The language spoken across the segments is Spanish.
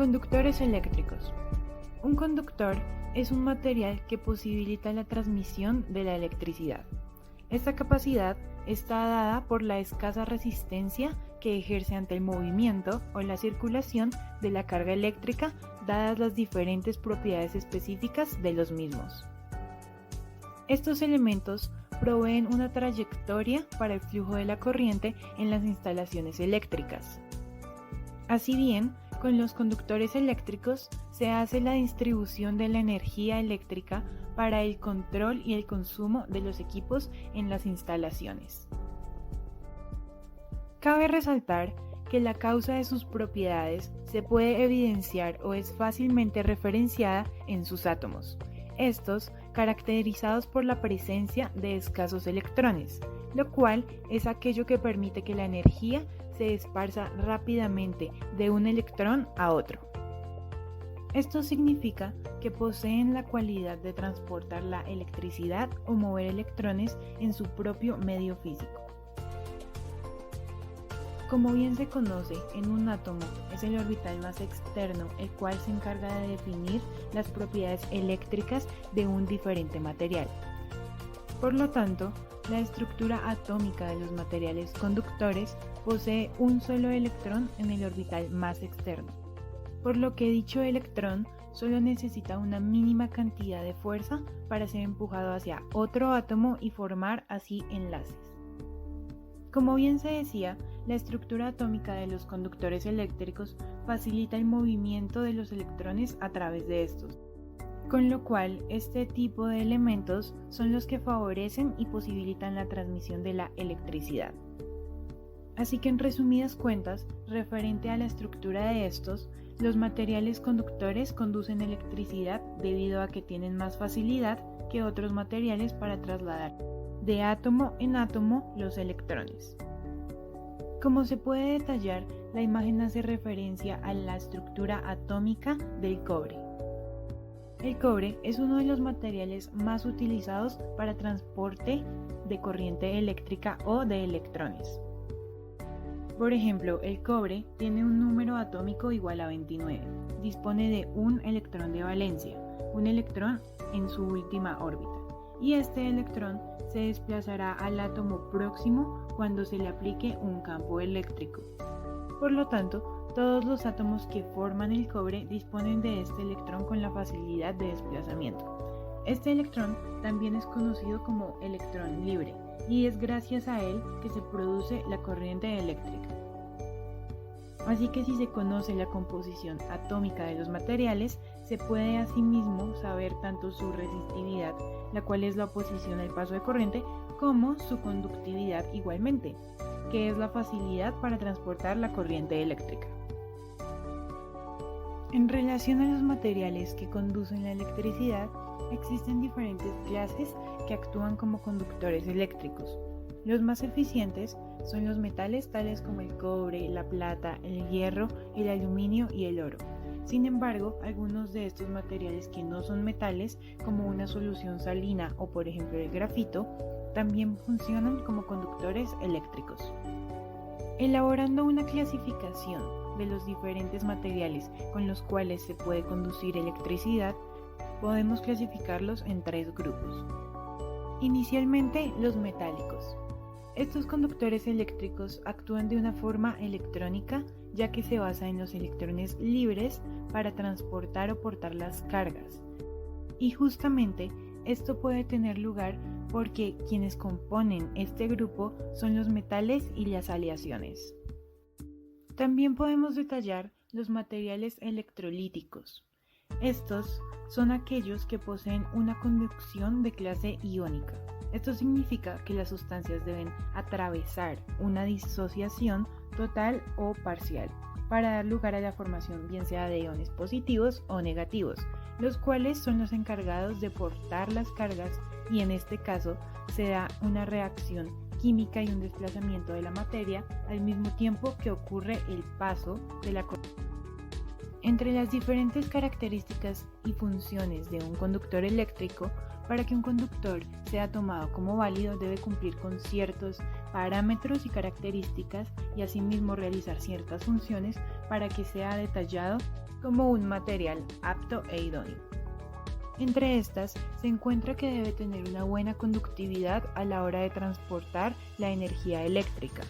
Conductores eléctricos. Un conductor es un material que posibilita la transmisión de la electricidad. Esta capacidad está dada por la escasa resistencia que ejerce ante el movimiento o la circulación de la carga eléctrica, dadas las diferentes propiedades específicas de los mismos. Estos elementos proveen una trayectoria para el flujo de la corriente en las instalaciones eléctricas. Así bien, con los conductores eléctricos se hace la distribución de la energía eléctrica para el control y el consumo de los equipos en las instalaciones. Cabe resaltar que la causa de sus propiedades se puede evidenciar o es fácilmente referenciada en sus átomos, estos caracterizados por la presencia de escasos electrones, lo cual es aquello que permite que la energía se esparza rápidamente de un electrón a otro. Esto significa que poseen la cualidad de transportar la electricidad o mover electrones en su propio medio físico. Como bien se conoce, en un átomo es el orbital más externo el cual se encarga de definir las propiedades eléctricas de un diferente material. Por lo tanto, la estructura atómica de los materiales conductores posee un solo electrón en el orbital más externo, por lo que dicho electrón solo necesita una mínima cantidad de fuerza para ser empujado hacia otro átomo y formar así enlaces. Como bien se decía, la estructura atómica de los conductores eléctricos facilita el movimiento de los electrones a través de estos, con lo cual este tipo de elementos son los que favorecen y posibilitan la transmisión de la electricidad. Así que en resumidas cuentas, referente a la estructura de estos, los materiales conductores conducen electricidad debido a que tienen más facilidad que otros materiales para trasladar de átomo en átomo los electrones. Como se puede detallar, la imagen hace referencia a la estructura atómica del cobre. El cobre es uno de los materiales más utilizados para transporte de corriente eléctrica o de electrones. Por ejemplo, el cobre tiene un número atómico igual a 29. Dispone de un electrón de valencia, un electrón en su última órbita, y este electrón se desplazará al átomo próximo cuando se le aplique un campo eléctrico. Por lo tanto, todos los átomos que forman el cobre disponen de este electrón con la facilidad de desplazamiento. Este electrón también es conocido como electrón libre, y es gracias a él que se produce la corriente eléctrica. Así que si se conoce la composición atómica de los materiales, se puede asimismo saber tanto su resistividad, la cual es la oposición al paso de corriente, como su conductividad igualmente, que es la facilidad para transportar la corriente eléctrica. En relación a los materiales que conducen la electricidad, existen diferentes clases que actúan como conductores eléctricos. Los más eficientes son los metales tales como el cobre, la plata, el hierro, el aluminio y el oro. Sin embargo, algunos de estos materiales que no son metales, como una solución salina o por ejemplo el grafito, también funcionan como conductores eléctricos. Elaborando una clasificación de los diferentes materiales con los cuales se puede conducir electricidad, podemos clasificarlos en tres grupos. Inicialmente, los metálicos. Estos conductores eléctricos actúan de una forma electrónica, ya que se basa en los electrones libres para transportar o portar las cargas. Y justamente esto puede tener lugar porque quienes componen este grupo son los metales y las aleaciones. También podemos detallar los materiales electrolíticos. Estos son aquellos que poseen una conducción de clase iónica. Esto significa que las sustancias deben atravesar una disociación total o parcial para dar lugar a la formación bien sea de iones positivos o negativos, los cuales son los encargados de portar las cargas, y en este caso se da una reacción química y un desplazamiento de la materia al mismo tiempo que ocurre el paso de la corriente. Entre las diferentes características y funciones de un conductor eléctrico, para que un conductor sea tomado como válido debe cumplir con ciertos parámetros y características y asimismo realizar ciertas funciones para que sea detallado como un material apto e idóneo. Entre estas se encuentra que debe tener una buena conductividad a la hora de transportar la energía eléctrica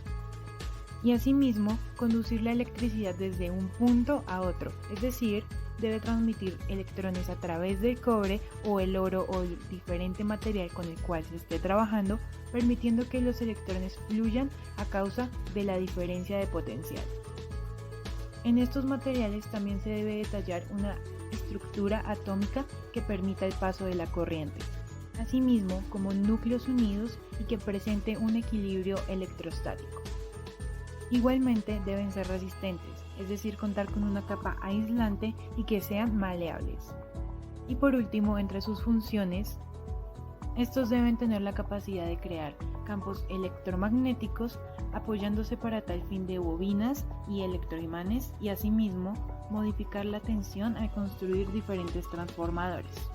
y asimismo conducir la electricidad desde un punto a otro, es decir, debe transmitir electrones a través del cobre o el oro o el diferente material con el cual se esté trabajando, permitiendo que los electrones fluyan a causa de la diferencia de potencial. En estos materiales también se debe detallar una estructura atómica que permita el paso de la corriente, asimismo como núcleos unidos y que presente un equilibrio electrostático. Igualmente deben ser resistentes, es decir, contar con una capa aislante y que sean maleables. Y por último, entre sus funciones, estos deben tener la capacidad de crear campos electromagnéticos apoyándose para tal fin de bobinas y electroimanes y asimismo modificar la tensión al construir diferentes transformadores.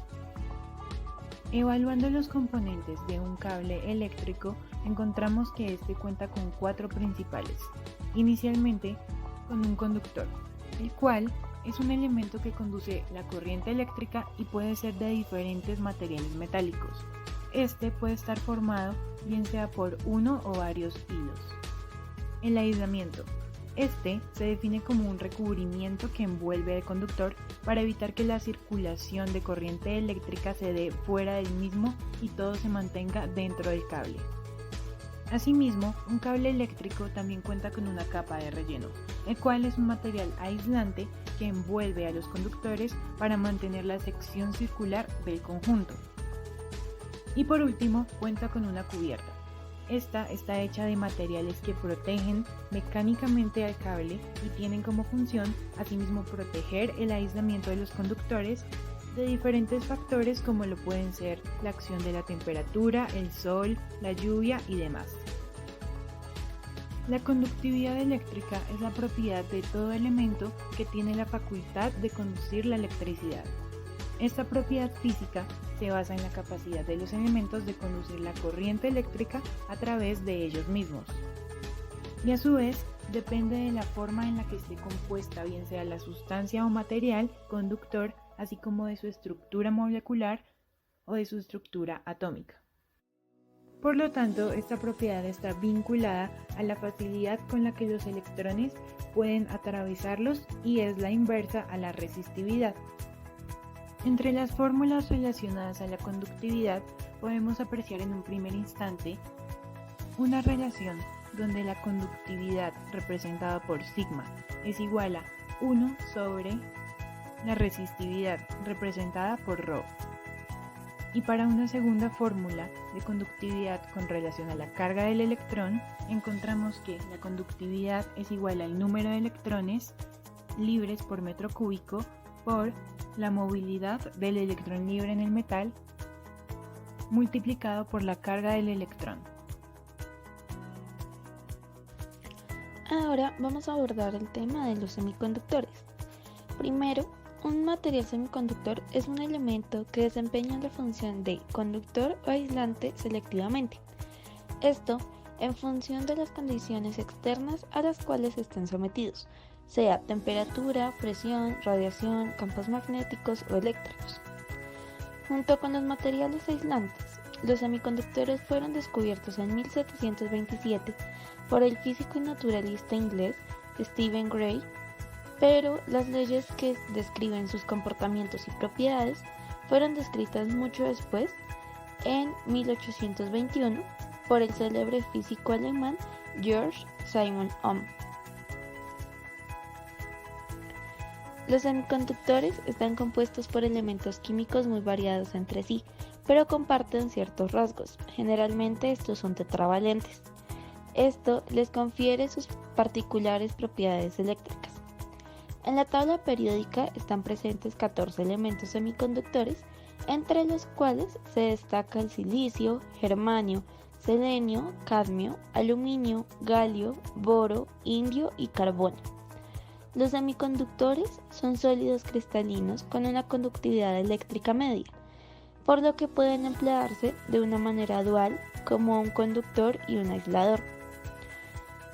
Evaluando los componentes de un cable eléctrico, encontramos que este cuenta con 4 principales. Inicialmente, con un conductor, el cual es un elemento que conduce la corriente eléctrica y puede ser de diferentes materiales metálicos. Este puede estar formado bien sea por uno o varios hilos. El aislamiento. Este se define como un recubrimiento que envuelve al conductor para evitar que la circulación de corriente eléctrica se dé fuera del mismo y todo se mantenga dentro del cable. Asimismo, un cable eléctrico también cuenta con una capa de relleno, el cual es un material aislante que envuelve a los conductores para mantener la sección circular del conjunto. Y por último, cuenta con una cubierta. Esta está hecha de materiales que protegen mecánicamente al cable y tienen como función asimismo proteger el aislamiento de los conductores de diferentes factores como lo pueden ser la acción de la temperatura, el sol, la lluvia y demás. La conductividad eléctrica es la propiedad de todo elemento que tiene la facultad de conducir la electricidad. Esta propiedad física se basa en la capacidad de los elementos de conducir la corriente eléctrica a través de ellos mismos. Y a su vez, depende de la forma en la que esté compuesta, bien sea la sustancia o material conductor, así como de su estructura molecular o de su estructura atómica. Por lo tanto, esta propiedad está vinculada a la facilidad con la que los electrones pueden atravesarlos y es la inversa a la resistividad. Entre las fórmulas relacionadas a la conductividad podemos apreciar en un primer instante una relación donde la conductividad representada por sigma es igual a 1 sobre la resistividad representada por ρ. Y para una segunda fórmula de conductividad con relación a la carga del electrón, encontramos que la conductividad es igual al número de electrones libres por metro cúbico por la movilidad del electrón libre en el metal multiplicado por la carga del electrón. Ahora vamos a abordar el tema de los semiconductores. Primero, un material semiconductor es un elemento que desempeña la función de conductor o aislante selectivamente. Esto en función de las condiciones externas a las cuales estén sometidos, sea temperatura, presión, radiación, campos magnéticos o eléctricos. Junto con los materiales aislantes, los semiconductores fueron descubiertos en 1727 por el físico y naturalista inglés Stephen Gray, pero las leyes que describen sus comportamientos y propiedades fueron descritas mucho después, en 1821, por el célebre físico alemán Georg Simon Ohm. Los semiconductores están compuestos por elementos químicos muy variados entre sí, pero comparten ciertos rasgos. Generalmente estos son tetravalentes. Esto les confiere sus particulares propiedades eléctricas. En la tabla periódica están presentes 14 elementos semiconductores, entre los cuales se destaca el silicio, germanio, selenio, cadmio, aluminio, galio, boro, indio y carbono. Los semiconductores son sólidos cristalinos con una conductividad eléctrica media, por lo que pueden emplearse de una manera dual como un conductor y un aislador.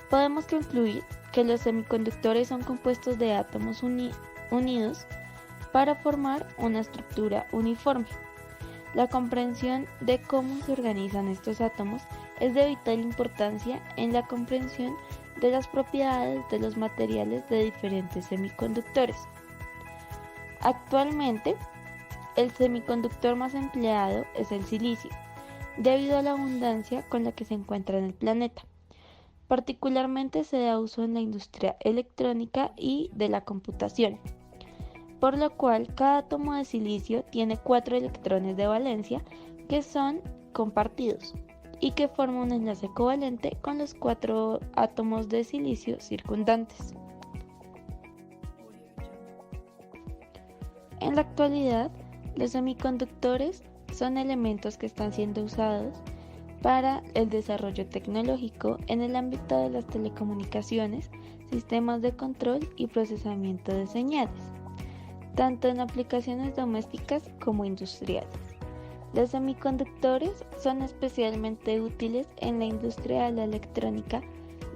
Podemos concluir que los semiconductores son compuestos de átomos unidos para formar una estructura uniforme. La comprensión de cómo se organizan estos átomos es de vital importancia en la comprensión de las propiedades de los materiales de diferentes semiconductores. Actualmente, el semiconductor más empleado es el silicio, debido a la abundancia con la que se encuentra en el planeta. Particularmente se da uso en la industria electrónica y de la computación, por lo cual cada átomo de silicio tiene 4 electrones de valencia que son compartidos y que forman un enlace covalente con los 4 átomos de silicio circundantes. En la actualidad, los semiconductores son elementos que están siendo usados para el desarrollo tecnológico en el ámbito de las telecomunicaciones, sistemas de control y procesamiento de señales, tanto en aplicaciones domésticas como industriales. Los semiconductores son especialmente útiles en la industria de la electrónica,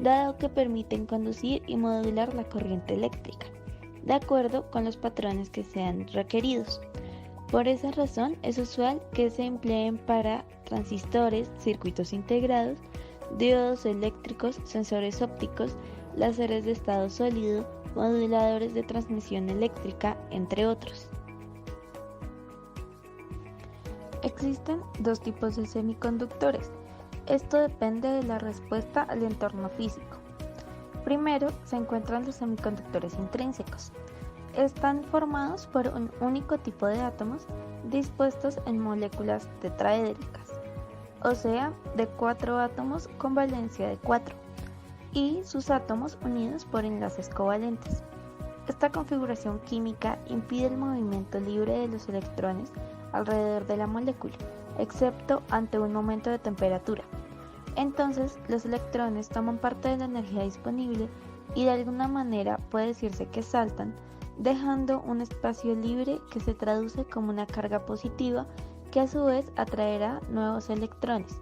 dado que permiten conducir y modular la corriente eléctrica, de acuerdo con los patrones que sean requeridos. Por esa razón es usual que se empleen para transistores, circuitos integrados, diodos eléctricos, sensores ópticos, láseres de estado sólido, moduladores de transmisión eléctrica, entre otros. Existen 2 tipos de semiconductores. Esto depende de la respuesta al entorno físico. Primero se encuentran los semiconductores intrínsecos. Están formados por un único tipo de átomos dispuestos en moléculas tetraédricas, o sea, de 4 átomos con valencia de 4, y sus átomos unidos por enlaces covalentes. Esta configuración química impide el movimiento libre de los electrones alrededor de la molécula, excepto ante un aumento de temperatura. Entonces, los electrones toman parte de la energía disponible y de alguna manera puede decirse que saltan, dejando un espacio libre que se traduce como una carga positiva que a su vez atraerá nuevos electrones.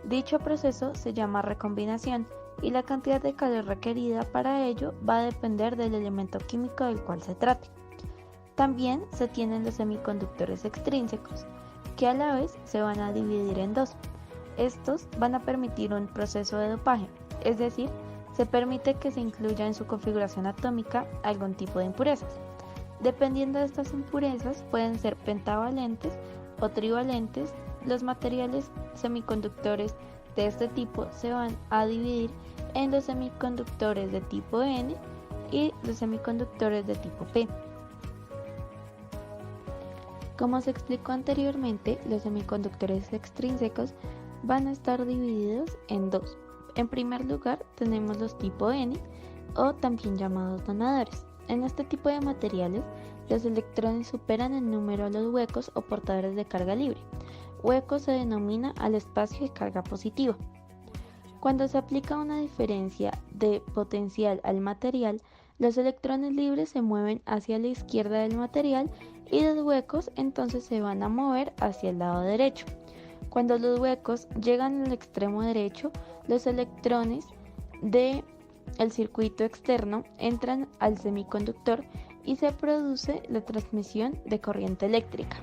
Dicho proceso se llama recombinación y la cantidad de calor requerida para ello va a depender del elemento químico del cual se trate. También se tienen los semiconductores extrínsecos, que a la vez se van a dividir en 2. Estos van a permitir un proceso de dopaje, es decir, se permite que se incluya en su configuración atómica algún tipo de impurezas. Dependiendo de estas impurezas, pueden ser pentavalentes o trivalentes. Los materiales semiconductores de este tipo se van a dividir en los semiconductores de tipo N y los semiconductores de tipo P. Como se explicó anteriormente, los semiconductores extrínsecos van a estar divididos en 2. En primer lugar, tenemos los tipo N, o también llamados donadores. En este tipo de materiales, los electrones superan en número a los huecos o portadores de carga libre. Hueco se denomina al espacio de carga positiva. Cuando se aplica una diferencia de potencial al material, los electrones libres se mueven hacia la izquierda del material y los huecos entonces se van a mover hacia el lado derecho. Cuando los huecos llegan al extremo derecho, los electrones del circuito externo entran al semiconductor y se produce la transmisión de corriente eléctrica.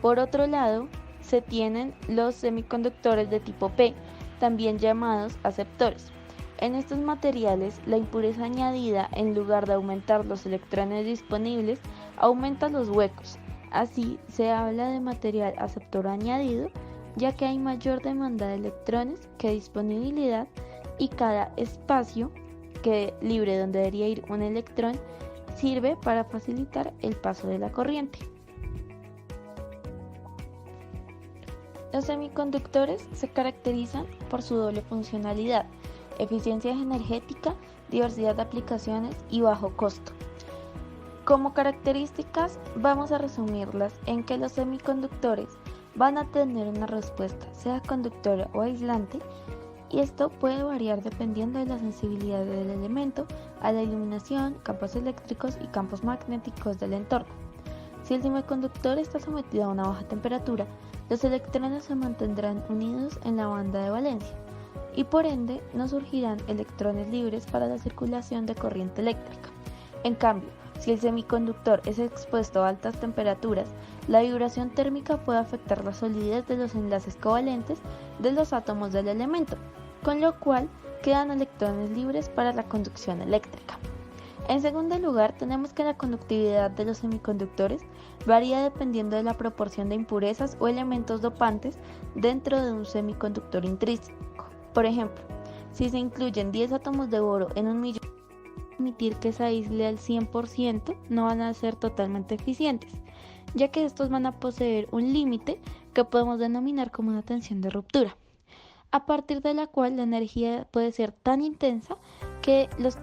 Por otro lado, se tienen los semiconductores de tipo P, también llamados aceptores. En estos materiales, la impureza añadida, en lugar de aumentar los electrones disponibles, aumenta los huecos. Así, se habla de material aceptor añadido, ya que hay mayor demanda de electrones que disponibilidad y cada espacio libre donde debería ir un electrón sirve para facilitar el paso de la corriente. Los semiconductores se caracterizan por su doble funcionalidad, eficiencia energética, diversidad de aplicaciones y bajo costo. Como características, vamos a resumirlas en que los semiconductores van a tener una respuesta, sea conductora o aislante, y esto puede variar dependiendo de la sensibilidad del elemento a la iluminación, campos eléctricos y campos magnéticos del entorno. Si el semiconductor está sometido a una baja temperatura, los electrones se mantendrán unidos en la banda de valencia y por ende no surgirán electrones libres para la circulación de corriente eléctrica. En cambio, Si el semiconductor es expuesto a altas temperaturas, la vibración térmica puede afectar la solidez de los enlaces covalentes de los átomos del elemento, con lo cual quedan electrones libres para la conducción eléctrica. En segundo lugar, tenemos que la conductividad de los semiconductores varía dependiendo de la proporción de impurezas o elementos dopantes dentro de un semiconductor intrínseco. Por ejemplo, si se incluyen 10 átomos de boro en un millón, permitir que se aísle al 100% no van a ser totalmente eficientes, ya que estos van a poseer un límite que podemos denominar como una tensión de ruptura, a partir de la cual la energía puede ser tan intensa que los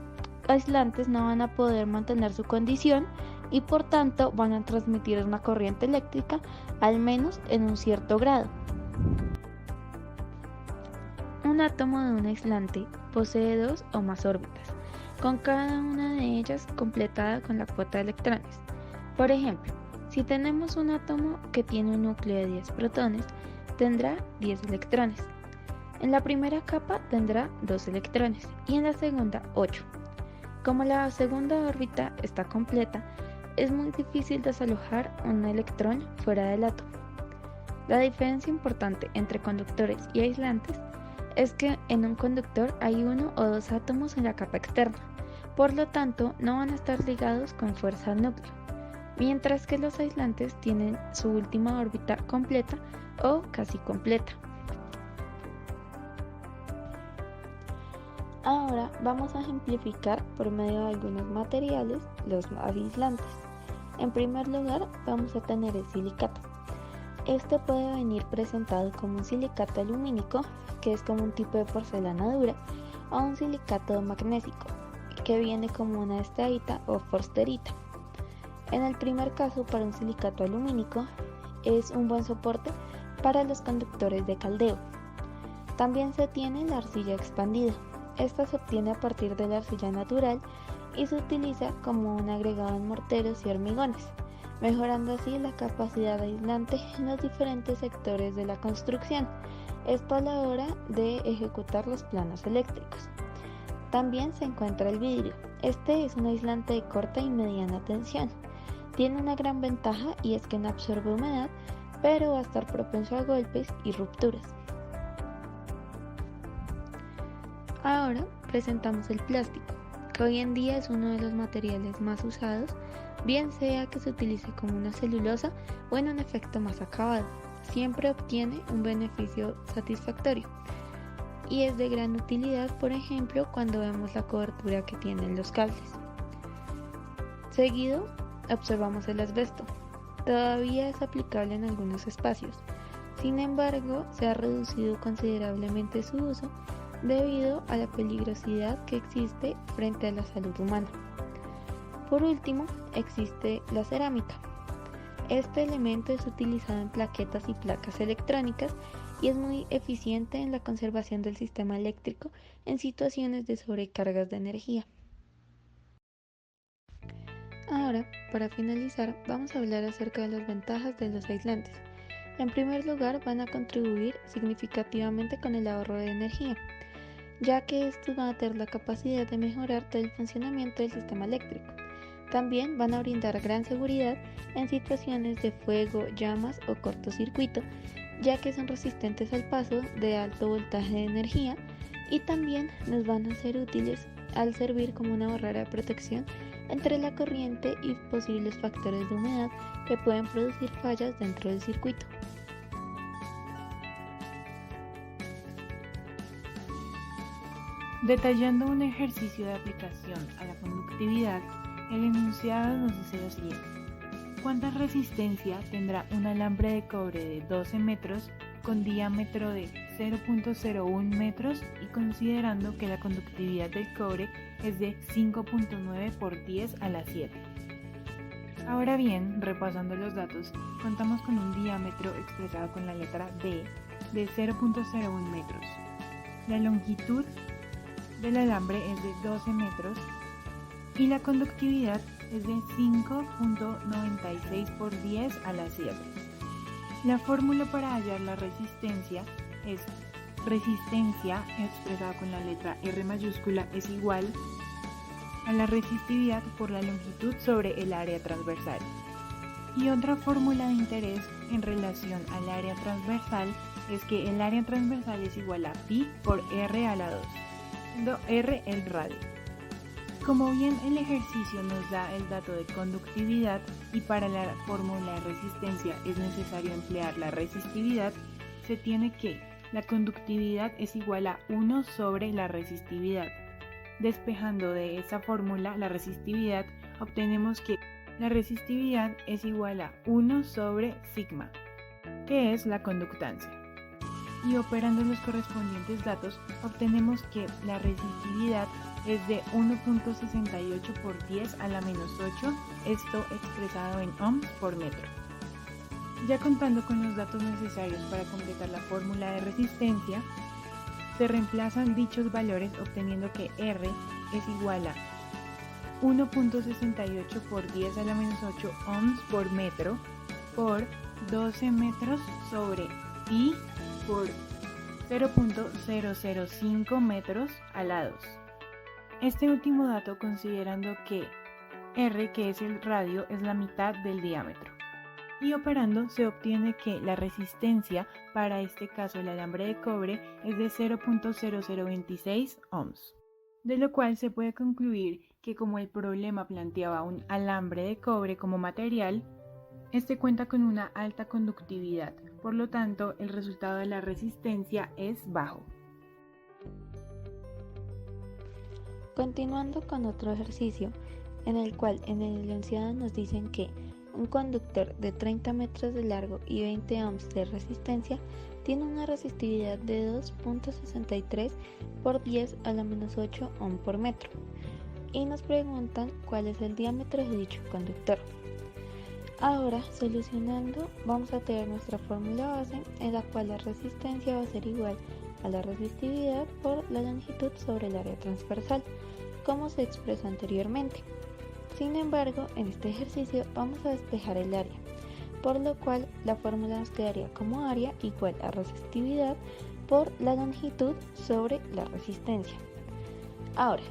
aislantes no van a poder mantener su condición y por tanto van a transmitir una corriente eléctrica al menos en un cierto grado. Un átomo de un aislante posee 2 o más órbitas, con cada una de ellas completada con la cuota de electrones. Por ejemplo, si tenemos un átomo que tiene un núcleo de 10 protones, tendrá 10 electrones. En la primera capa tendrá 2 electrones y en la segunda 8. Como la segunda órbita está completa, es muy difícil desalojar un electrón fuera del átomo. La diferencia importante entre conductores y aislantes es que en un conductor hay 1 o 2 átomos en la capa externa, por lo tanto no van a estar ligados con fuerza al núcleo, mientras que los aislantes tienen su última órbita completa o casi completa. Ahora vamos a ejemplificar por medio de algunos materiales los aislantes. En primer lugar vamos a tener el silicato. Este puede venir presentado como un silicato alumínico, que es como un tipo de porcelana dura, o un silicato magnésico, que viene como una estearita o forsterita. En el primer caso, para un silicato alumínico, es un buen soporte para los conductores de caldeo. También se tiene la arcilla expandida. Esta se obtiene a partir de la arcilla natural y se utiliza como un agregado en morteros y hormigones, mejorando así la capacidad aislante en los diferentes sectores de la construcción, esto a la hora de ejecutar los planos eléctricos. También se encuentra el vidrio. Este es un aislante de corta y mediana tensión. Tiene una gran ventaja y es que no absorbe humedad, pero va a estar propenso a golpes y rupturas. Ahora presentamos el plástico, que hoy en día es uno de los materiales más usados, bien sea que se utilice como una celulosa o en un efecto más acabado. Siempre obtiene un beneficio satisfactorio y es de gran utilidad, por ejemplo, cuando vemos la cobertura que tienen los cables. Seguido, observamos el asbesto. Todavía es aplicable en algunos espacios, sin embargo, se ha reducido considerablemente su uso debido a la peligrosidad que existe frente a la salud humana. Por último, existe la cerámica. Este elemento es utilizado en plaquetas y placas electrónicas y es muy eficiente en la conservación del sistema eléctrico en situaciones de sobrecargas de energía. Ahora, para finalizar, vamos a hablar acerca de las ventajas de los aislantes. En primer lugar, van a contribuir significativamente con el ahorro de energía, ya que estos van a tener la capacidad de mejorar todo el funcionamiento del sistema eléctrico. También van a brindar gran seguridad en situaciones de fuego, llamas o cortocircuito, ya que son resistentes al paso de alto voltaje de energía y también nos van a ser útiles al servir como una barrera de protección entre la corriente y posibles factores de humedad que pueden producir fallas dentro del circuito. Detallando un ejercicio de aplicación a la conductividad, el enunciado nos dice lo siguiente. ¿Cuánta resistencia tendrá un alambre de cobre de 12 metros con diámetro de 0.01 metros y considerando que la conductividad del cobre es de 5.9 por 10 a la 7? Ahora bien, repasando los datos, contamos con un diámetro expresado con la letra D de 0.01 metros. La longitud del alambre es de 12 metros y la conductividad es de 5.96 por 10 a la 7. La fórmula para hallar la resistencia es resistencia expresada con la letra R mayúscula es igual a la resistividad por la longitud sobre el área transversal. Y otra fórmula de interés en relación al área transversal es que el área transversal es igual a pi por r a la 2, siendo r el radio. Como bien el ejercicio nos da el dato de conductividad y para la fórmula de resistencia es necesario emplear la resistividad, se tiene que la conductividad es igual a 1 sobre la resistividad. Despejando de esa fórmula la resistividad, obtenemos que la resistividad es igual a 1 sobre sigma, que es la conductancia. Y operando los correspondientes datos, obtenemos que la resistividad es de 1.68 por 10 a la menos 8, esto expresado en ohms por metro. Ya contando con los datos necesarios para completar la fórmula de resistencia, se reemplazan dichos valores obteniendo que R es igual a 1.68 por 10 a la menos 8 ohms por metro por 12 metros sobre pi por 0.005 metros alados. Este último dato considerando que R, que es el radio, es la mitad del diámetro. Y operando se obtiene que la resistencia, para este caso el alambre de cobre, es de 0.0026 ohms. De lo cual se puede concluir que como el problema planteaba un alambre de cobre como material, este cuenta con una alta conductividad, por lo tanto el resultado de la resistencia es bajo. Continuando con otro ejercicio, en el cual en el enunciado nos dicen que un conductor de 30 metros de largo y 20 ohms de resistencia tiene una resistividad de 2.63 por 10 a la menos 8 ohm por metro. Y nos preguntan cuál es el diámetro de dicho conductor. Ahora, solucionando, vamos a tener nuestra fórmula base en la cual la resistencia va a ser igual a la resistividad por la longitud sobre el área transversal, como se expresó anteriormente. Sin embargo, en este ejercicio vamos a despejar el área, por lo cual la fórmula nos quedaría como área igual a resistividad por la longitud sobre la resistencia. Ahora,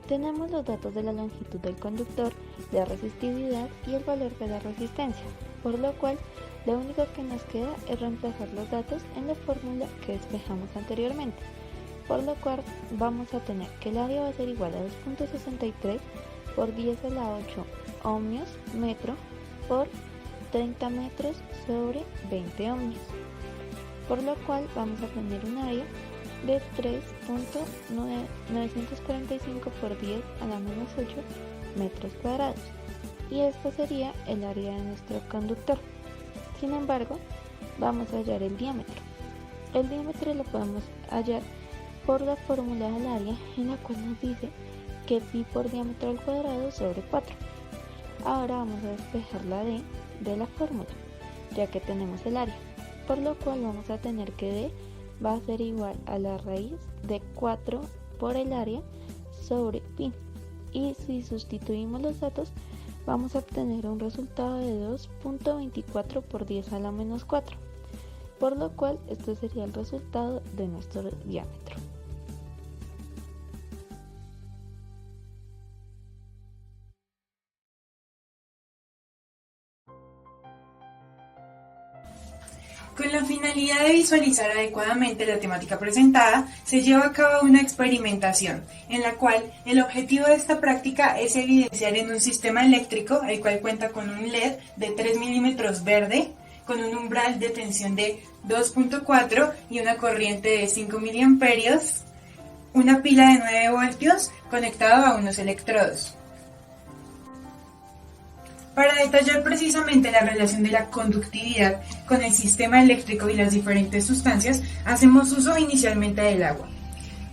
tenemos los datos de la longitud del conductor, la resistividad y el valor de la resistencia, por lo cual lo único que nos queda es reemplazar los datos en la fórmula que despejamos anteriormente, por lo cual vamos a tener que el área va a ser igual a 2.63 por 10 a la 8 ohmios metro por 30 metros sobre 20 ohmios, por lo cual vamos a tener un área de 3.945 por 10 a la menos 8 metros cuadrados, y esta sería el área de nuestro conductor. Sin embargo, vamos a hallar el diámetro. El diámetro lo podemos hallar por la fórmula del área, en la cual nos dice que pi por diámetro al cuadrado sobre 4. Ahora vamos a despejar la d de la fórmula, ya que tenemos el área, por lo cual vamos a tener que d va a ser igual a la raíz de 4 por el área sobre pi. Y si sustituimos los datos, vamos a obtener un resultado de 2.24 por 10 a la menos 4, por lo cual esto sería el resultado de nuestro diámetro. Con la finalidad de visualizar adecuadamente la temática presentada, se lleva a cabo una experimentación, en la cual el objetivo de esta práctica es evidenciar en un sistema eléctrico, el cual cuenta con un LED de 3 milímetros verde, con un umbral de tensión de 2.4 y una corriente de 5 miliamperios, una pila de 9 voltios conectado a unos electrodos. Para detallar precisamente la relación de la conductividad con el sistema eléctrico y las diferentes sustancias, hacemos uso inicialmente del agua.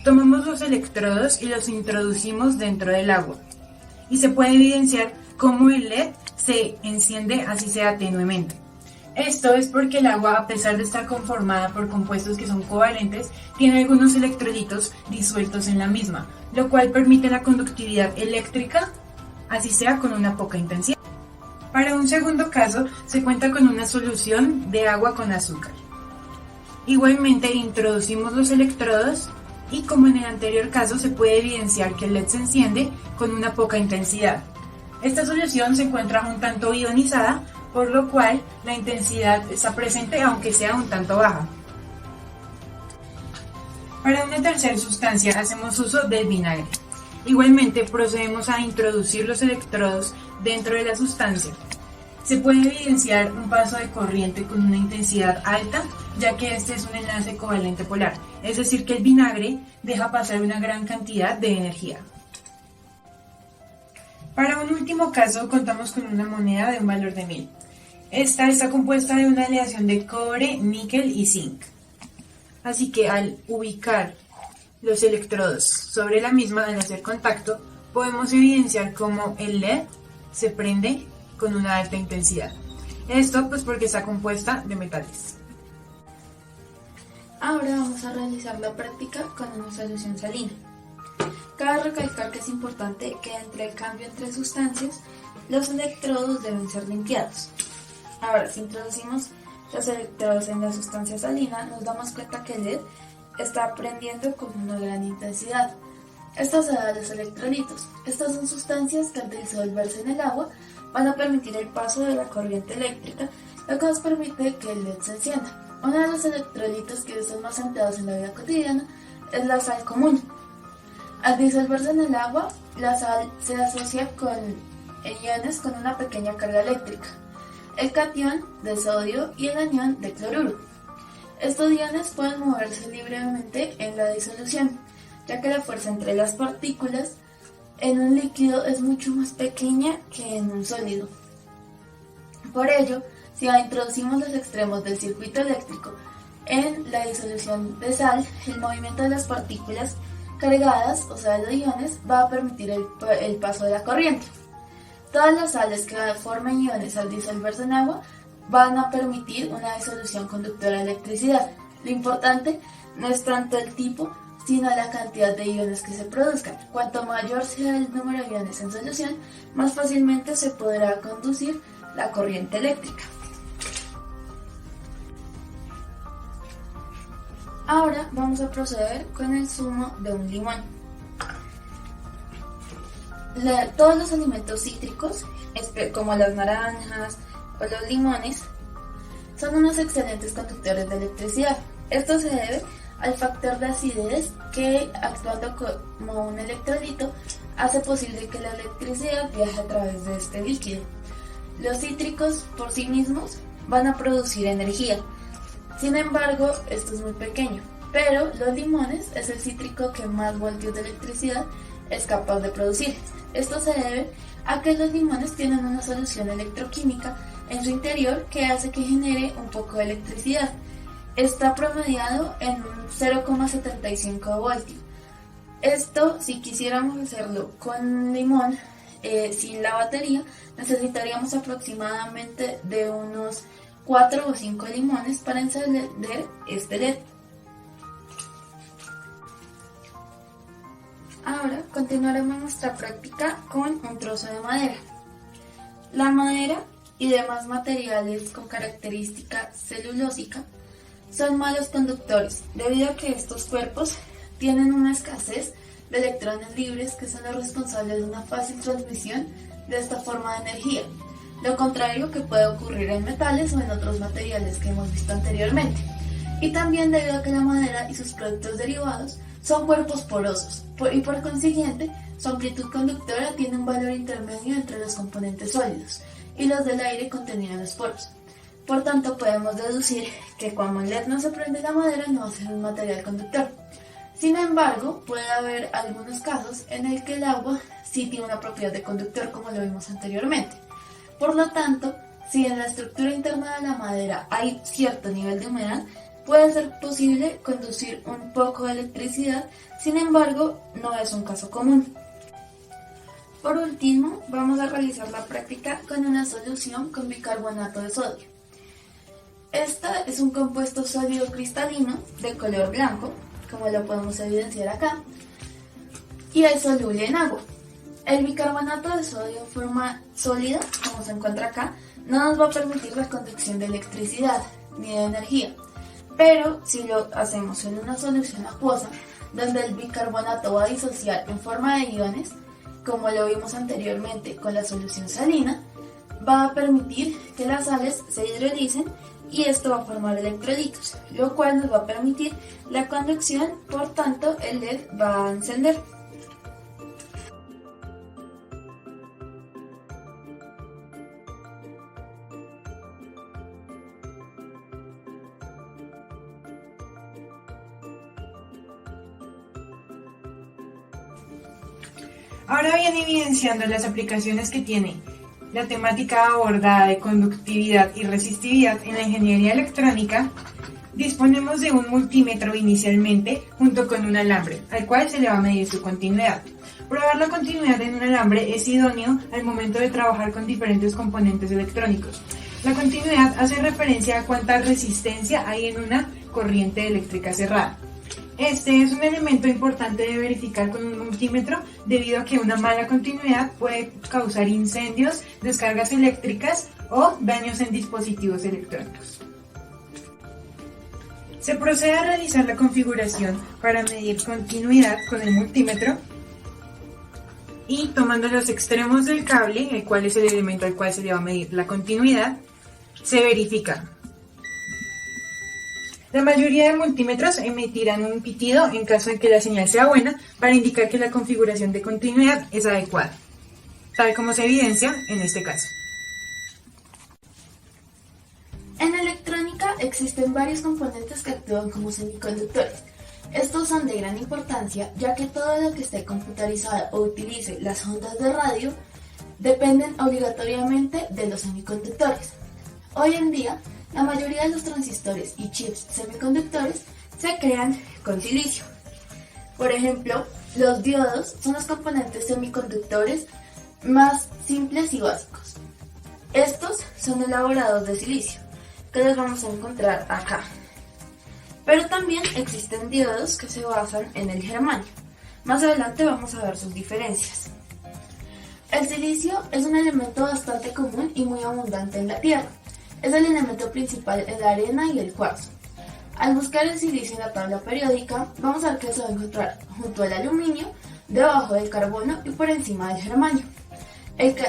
Tomamos los electrodos y los introducimos dentro del agua, y se puede evidenciar cómo el LED se enciende así sea tenuemente. Esto es porque el agua, a pesar de estar conformada por compuestos que son covalentes, tiene algunos electrolitos disueltos en la misma, lo cual permite la conductividad eléctrica, así sea con una poca intensidad. Para un segundo caso, se cuenta con una solución de agua con azúcar. Igualmente introducimos los electrodos y como en el anterior caso se puede evidenciar que el LED se enciende con una poca intensidad. Esta solución se encuentra un tanto ionizada, por lo cual la intensidad está presente aunque sea un tanto baja. Para una tercera sustancia hacemos uso del vinagre. Igualmente procedemos a introducir los electrodos dentro de la sustancia. Se puede evidenciar un paso de corriente con una intensidad alta, ya que este es un enlace covalente polar, es decir que el vinagre deja pasar una gran cantidad de energía. Para un último caso contamos con una moneda de un valor de 1000. Esta está compuesta de una aleación de cobre, níquel y zinc. Así que al ubicar los electrodos sobre la misma al hacer contacto, podemos evidenciar cómo el LED se prende con una alta intensidad. Esto pues porque está compuesta de metales. Ahora vamos a realizar la práctica con una solución salina. Cabe recalcar que es importante que entre el cambio entre sustancias, los electrodos deben ser limpiados. Ahora, si introducimos los electrodos en la sustancia salina, nos damos cuenta que el LED está prendiendo con una gran intensidad. Esto se da a los electrolitos. Estas son sustancias que al disolverse en el agua van a permitir el paso de la corriente eléctrica, lo que nos permite que el LED se encienda. Uno de los electrolitos que son más empleados en la vida cotidiana es la sal común. Al disolverse en el agua, la sal se asocia con iones con una pequeña carga eléctrica, el catión de sodio y el anión de cloruro. Estos iones pueden moverse libremente en la disolución, ya que la fuerza entre las partículas en un líquido es mucho más pequeña que en un sólido. Por ello, si introducimos los extremos del circuito eléctrico en la disolución de sal, el movimiento de las partículas cargadas, o sea, los iones, va a permitir el paso de la corriente. Todas las sales que formen iones al disolverse en agua van a permitir una disolución conductora de electricidad. Lo importante no es tanto el tipo, sino la cantidad de iones que se produzcan. Cuanto mayor sea el número de iones en solución, más fácilmente se podrá conducir la corriente eléctrica. Ahora vamos a proceder con el zumo de un limón. Todos los alimentos cítricos, como las naranjas o los limones, son unos excelentes conductores de electricidad. Esto se debe al factor de acidez que, actuando como un electrolito, hace posible que la electricidad viaje a través de este líquido. Los cítricos por sí mismos van a producir energía. Sin embargo, esto es muy pequeño, pero los limones es el cítrico que más voltios de electricidad es capaz de producir. Esto se debe a que los limones tienen una solución electroquímica en su interior que hace que genere un poco de electricidad. Está promediado en un 0,75 voltios. Esto, si quisiéramos hacerlo con limón sin la batería, necesitaríamos aproximadamente de unos 4 o 5 limones para encender este LED. Ahora continuaremos nuestra práctica con un trozo de madera. La madera y demás materiales con característica celulósica son malos conductores, debido a que estos cuerpos tienen una escasez de electrones libres que son los responsables de una fácil transmisión de esta forma de energía, lo contrario que puede ocurrir en metales o en otros materiales que hemos visto anteriormente. Y también debido a que la madera y sus productos derivados son cuerpos porosos y por consiguiente su amplitud conductora tiene un valor intermedio entre los componentes sólidos y los del aire contenido en los poros. Por tanto, podemos deducir que cuando el LED no se prende la madera no va a ser un material conductor. Sin embargo, puede haber algunos casos en el que el agua sí tiene una propiedad de conductor, como lo vimos anteriormente. Por lo tanto, si en la estructura interna de la madera hay cierto nivel de humedad, puede ser posible conducir un poco de electricidad, sin embargo, no es un caso común. Por último, vamos a realizar la práctica con una solución con bicarbonato de sodio. Esta es un compuesto sólido cristalino de color blanco, como lo podemos evidenciar acá, y es soluble en agua. El bicarbonato de sodio en forma sólida, como se encuentra acá, no nos va a permitir la conducción de electricidad ni de energía, pero si lo hacemos en una solución acuosa, donde el bicarbonato va a disociar en forma de iones, como lo vimos anteriormente con la solución salina, va a permitir que las sales se hidrolicen y esto va a formar electrolitos, lo cual nos va a permitir la conducción, por tanto el LED va a encender. Ahora bien, evidenciando las aplicaciones que tiene la temática abordada de conductividad y resistividad en la ingeniería electrónica, disponemos de un multímetro inicialmente junto con un alambre, al cual se le va a medir su continuidad. Probar la continuidad en un alambre es idóneo al momento de trabajar con diferentes componentes electrónicos. La continuidad hace referencia a cuánta resistencia hay en una corriente eléctrica cerrada. Este es un elemento importante de verificar con un multímetro debido a que una mala continuidad puede causar incendios, descargas eléctricas o daños en dispositivos electrónicos. Se procede a realizar la configuración para medir continuidad con el multímetro y tomando los extremos del cable, el cual es el elemento al cual se le va a medir la continuidad, se verifica. La mayoría de multímetros emitirán un pitido en caso de que la señal sea buena para indicar que la configuración de continuidad es adecuada, tal como se evidencia en este caso. En electrónica existen varios componentes que actúan como semiconductores. Estos son de gran importancia ya que todo lo que esté computarizado o utilice las ondas de radio dependen obligatoriamente de los semiconductores. Hoy en día, la mayoría de los transistores y chips semiconductores se crean con silicio. Por ejemplo, los diodos son los componentes semiconductores más simples y básicos. Estos son elaborados de silicio, que los vamos a encontrar acá. Pero también existen diodos que se basan en el germanio. Más adelante vamos a ver sus diferencias. El silicio es un elemento bastante común y muy abundante en la Tierra. Es el elemento principal en la arena y el cuarzo. Al buscar el silicio en la tabla periódica, vamos a ver que se va a encontrar junto al aluminio, debajo del carbono y por encima del germanio.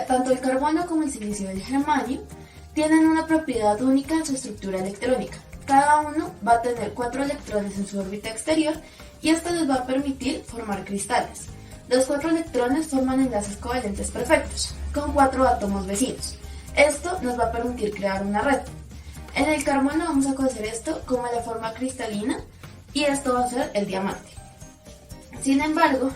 Tanto el carbono como el silicio del germanio tienen una propiedad única en su estructura electrónica. Cada uno va a tener 4 electrones en su órbita exterior y esto les va a permitir formar cristales. Los 4 electrones forman enlaces covalentes perfectos, con 4 átomos vecinos. Esto nos va a permitir crear una red. En el carbono vamos a conocer esto como la forma cristalina y esto va a ser el diamante. Sin embargo,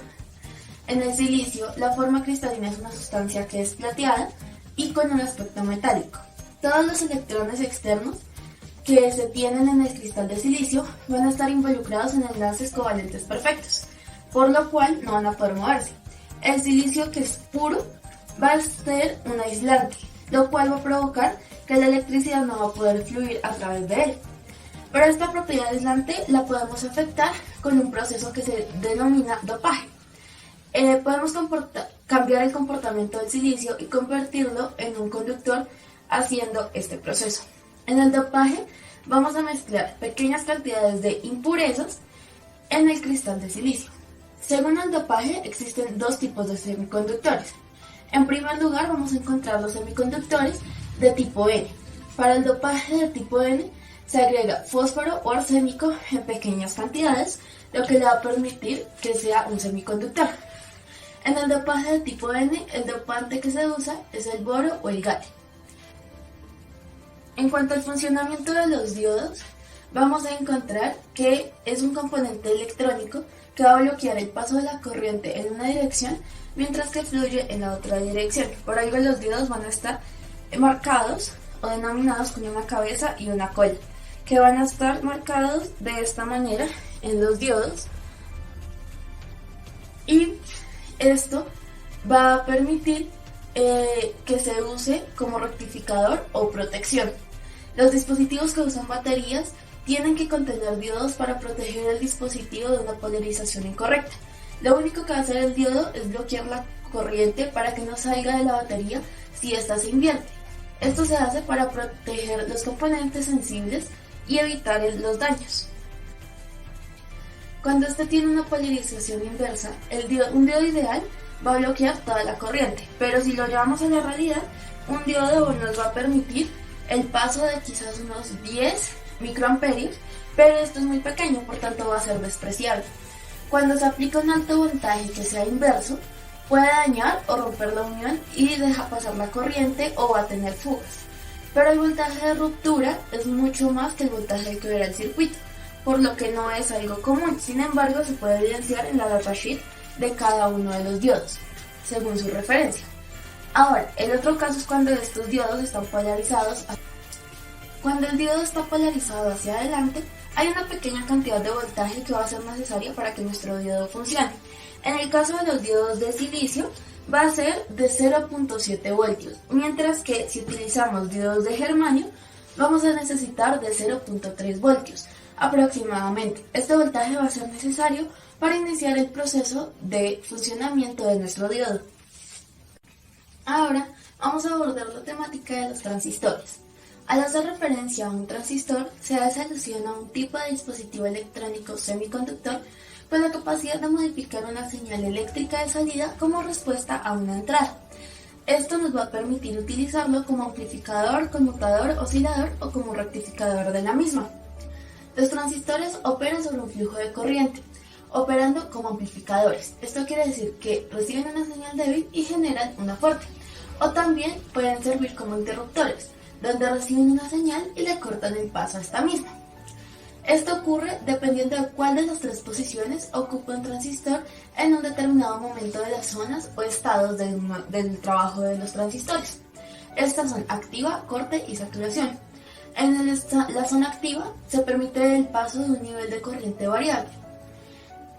en el silicio la forma cristalina es una sustancia que es plateada y con un aspecto metálico. Todos los electrones externos que se tienen en el cristal de silicio van a estar involucrados en enlaces covalentes perfectos, por lo cual no van a poder moverse. El silicio que es puro va a ser un aislante, lo cual va a provocar que la electricidad no va a poder fluir a través de él. Pero esta propiedad aislante la podemos afectar con un proceso que se denomina dopaje. Podemos cambiar el comportamiento del silicio y convertirlo en un conductor haciendo este proceso. En el dopaje vamos a mezclar pequeñas cantidades de impurezas en el cristal de silicio. Según el dopaje existen 2 tipos de semiconductores. En primer lugar vamos a encontrar los semiconductores de tipo N. Para el dopaje de tipo N se agrega fósforo o arsénico en pequeñas cantidades, lo que le va a permitir que sea un semiconductor. En el dopaje de tipo N, el dopante que se usa es el boro o el galio. En cuanto al funcionamiento de los diodos, vamos a encontrar que es un componente electrónico que va a bloquear el paso de la corriente en una dirección mientras que fluye en la otra dirección. Por algo los diodos van a estar marcados o denominados con una cabeza y una cola, que van a estar marcados de esta manera en los diodos, y esto va a permitir que se use como rectificador o protección. Los dispositivos que usan baterías tienen que contener diodos para proteger el dispositivo de una polarización incorrecta. Lo único que va a hacer el diodo es bloquear la corriente para que no salga de la batería si ésta se invierte. Esto se hace para proteger los componentes sensibles y evitar los daños. Cuando este tiene una polarización inversa, un diodo ideal va a bloquear toda la corriente, pero si lo llevamos a la realidad, un diodo nos va a permitir el paso de quizás unos 10 microamperios, pero esto es muy pequeño, por tanto va a ser despreciable. Cuando se aplica un alto voltaje que sea inverso, puede dañar o romper la unión y deja pasar la corriente o va a tener fugas. Pero el voltaje de ruptura es mucho más que el voltaje que hubiera el circuito, por lo que no es algo común. Sin embargo, se puede evidenciar en la datasheet de cada uno de los diodos, según su referencia. Ahora, el otro caso es cuando estos diodos están polarizados. Cuando el diodo está polarizado hacia adelante, hay una pequeña cantidad de voltaje que va a ser necesaria para que nuestro diodo funcione. En el caso de los diodos de silicio, va a ser de 0.7 voltios, mientras que si utilizamos diodos de germanio, vamos a necesitar de 0.3 voltios aproximadamente. Este voltaje va a ser necesario para iniciar el proceso de funcionamiento de nuestro diodo. Ahora vamos a abordar la temática de los transistores. Al hacer referencia a un transistor, se hace alusión a un tipo de dispositivo electrónico semiconductor con la capacidad de modificar una señal eléctrica de salida como respuesta a una entrada. Esto nos va a permitir utilizarlo como amplificador, conmutador, oscilador o como rectificador de la misma. Los transistores operan sobre un flujo de corriente, operando como amplificadores. Esto quiere decir que reciben una señal débil y generan una fuerte. O también pueden servir como interruptores, donde reciben una señal y le cortan el paso a esta misma. Esto ocurre dependiendo de cuál de las tres posiciones ocupa un transistor en un determinado momento de las zonas o estados del trabajo de los transistores. Estas son activa, corte y saturación. En la zona activa se permite el paso de un nivel de corriente variable.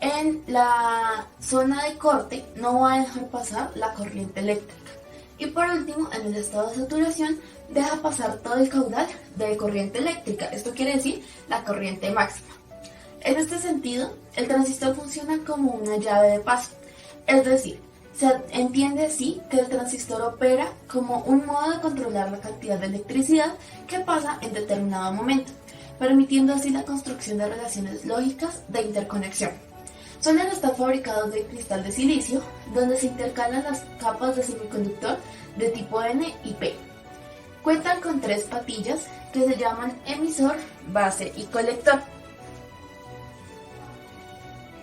En la zona de corte no va a dejar pasar la corriente eléctrica. Y por último, en el estado de saturación, deja pasar todo el caudal de corriente eléctrica. Esto quiere decir la corriente máxima. En este sentido, el transistor funciona como una llave de paso. Es decir, se entiende así que el transistor opera como un modo de controlar la cantidad de electricidad que pasa en determinado momento, permitiendo así la construcción de relaciones lógicas de interconexión. Suelen estar fabricados de cristal de silicio, donde se intercalan las capas de semiconductor de tipo N y P. Cuentan con tres patillas que se llaman emisor, base y colector.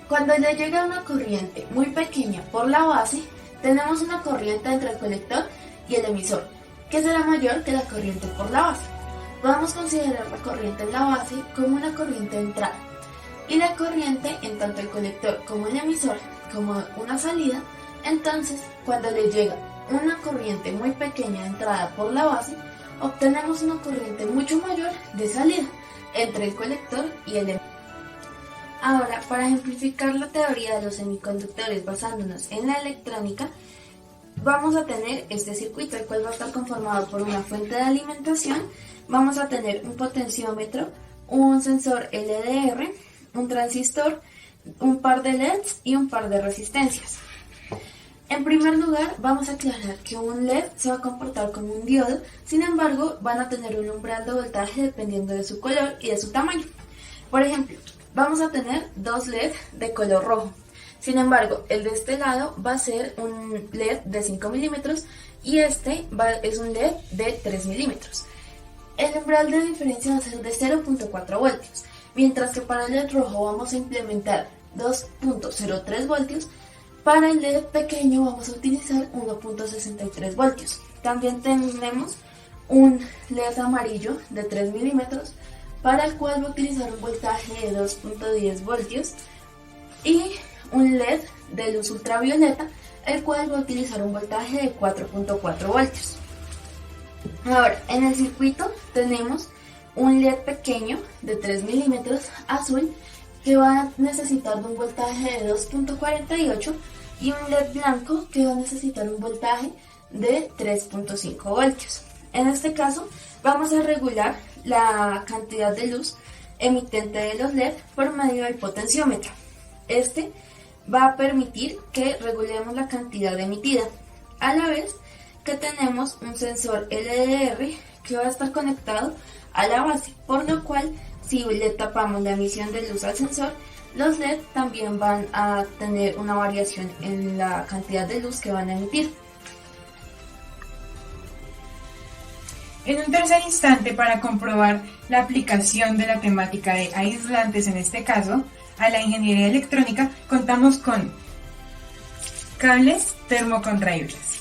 Cuando le llega una corriente muy pequeña por la base, tenemos una corriente entre el colector y el emisor, que será mayor que la corriente por la base. Podemos considerar la corriente en la base como una corriente de entrada, y la corriente en tanto el colector como el emisor como una salida. Entonces, cuando le llega una corriente muy pequeña de entrada por la base, obtenemos una corriente mucho mayor de salida entre el colector y el emisor. Ahora, para ejemplificar la teoría de los semiconductores basándonos en la electrónica, vamos a tener este circuito, el cual va a estar conformado por una fuente de alimentación, vamos a tener un potenciómetro, un sensor LDR, un transistor, un par de LEDs y un par de resistencias. En primer lugar, vamos a aclarar que un LED se va a comportar como un diodo, sin embargo, van a tener un umbral de voltaje dependiendo de su color y de su tamaño. Por ejemplo, vamos a tener dos LED de color rojo. Sin embargo, el de este lado va a ser un LED de 5 milímetros y este es un LED de 3 milímetros. El umbral de diferencia va a ser de 0.4 voltios. Mientras que para el LED rojo vamos a implementar 2.03 voltios, para el LED pequeño vamos a utilizar 1.63 voltios. También tenemos un LED amarillo de 3 milímetros, para el cual va a utilizar un voltaje de 2.10 voltios, y un LED de luz ultravioleta, el cual va a utilizar un voltaje de 4.4 voltios. Ahora, en el circuito tenemos un LED pequeño de 3 milímetros azul que va a necesitar de un voltaje de 2.48 y un LED blanco que va a necesitar un voltaje de 3.5 voltios. En este caso vamos a regular la cantidad de luz emitente de los LED por medio del potenciómetro. Este va a permitir que regulemos la cantidad emitida, a la vez que tenemos un sensor LDR que va a estar conectado a la base, por lo cual si le tapamos la emisión de luz al sensor, Los LED también van a tener una variación en la cantidad de luz que van a emitir. En un tercer instante, para comprobar la aplicación de la temática de aislantes, en este caso, a la ingeniería electrónica, contamos con cables termocontraíbles.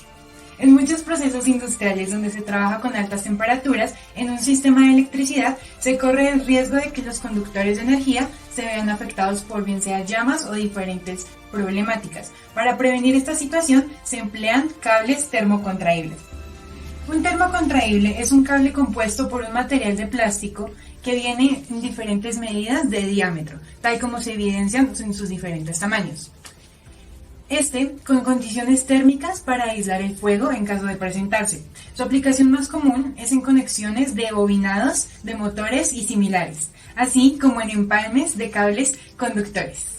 En muchos procesos industriales donde se trabaja con altas temperaturas en un sistema de electricidad, se corre el riesgo de que los conductores de energía se vean afectados por bien sea llamas o diferentes problemáticas. Para prevenir esta situación, se emplean cables termocontraíbles. Un termocontraíble es un cable compuesto por un material de plástico que viene en diferentes medidas de diámetro, tal como se evidencian en sus diferentes tamaños. Con condiciones térmicas para aislar el fuego en caso de presentarse. Su aplicación más común es en conexiones de bobinados de motores y similares, así como en empalmes de cables conductores.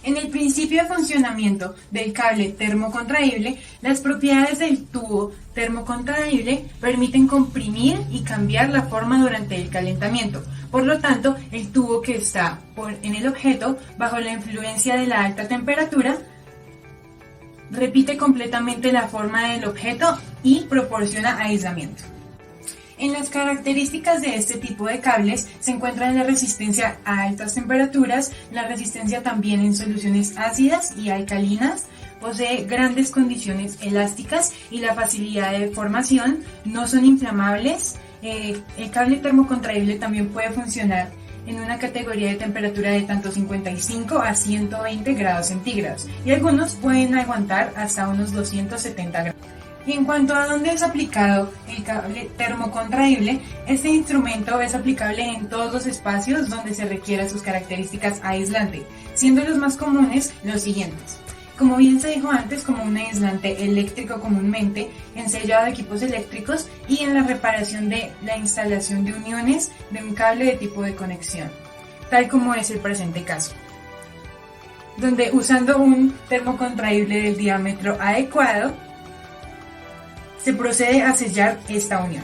En el principio de funcionamiento del cable termocontraíble, las propiedades del tubo termocontraíble permiten comprimir y cambiar la forma durante el calentamiento. Por lo tanto, el tubo que está en el objeto, bajo la influencia de la alta temperatura, repite completamente la forma del objeto y proporciona aislamiento. En las características de este tipo de cables se encuentra la resistencia a altas temperaturas, la resistencia también en soluciones ácidas y alcalinas, posee grandes condiciones elásticas y la facilidad de formación, no son inflamables. El cable termocontraíble también puede funcionar en una categoría de temperatura de tanto 55 a 120 grados centígrados y algunos pueden aguantar hasta unos 270 grados. Y en cuanto a dónde es aplicado el cable termocontraíble, este instrumento es aplicable en todos los espacios donde se requiera sus características aislante, siendo los más comunes los siguientes. Como bien se dijo antes, como un aislante eléctrico comúnmente, en sellado de equipos eléctricos y en la reparación de la instalación de uniones de un cable de tipo de conexión, tal como es el presente caso, donde usando un termocontraíble del diámetro adecuado, se procede a sellar esta unión.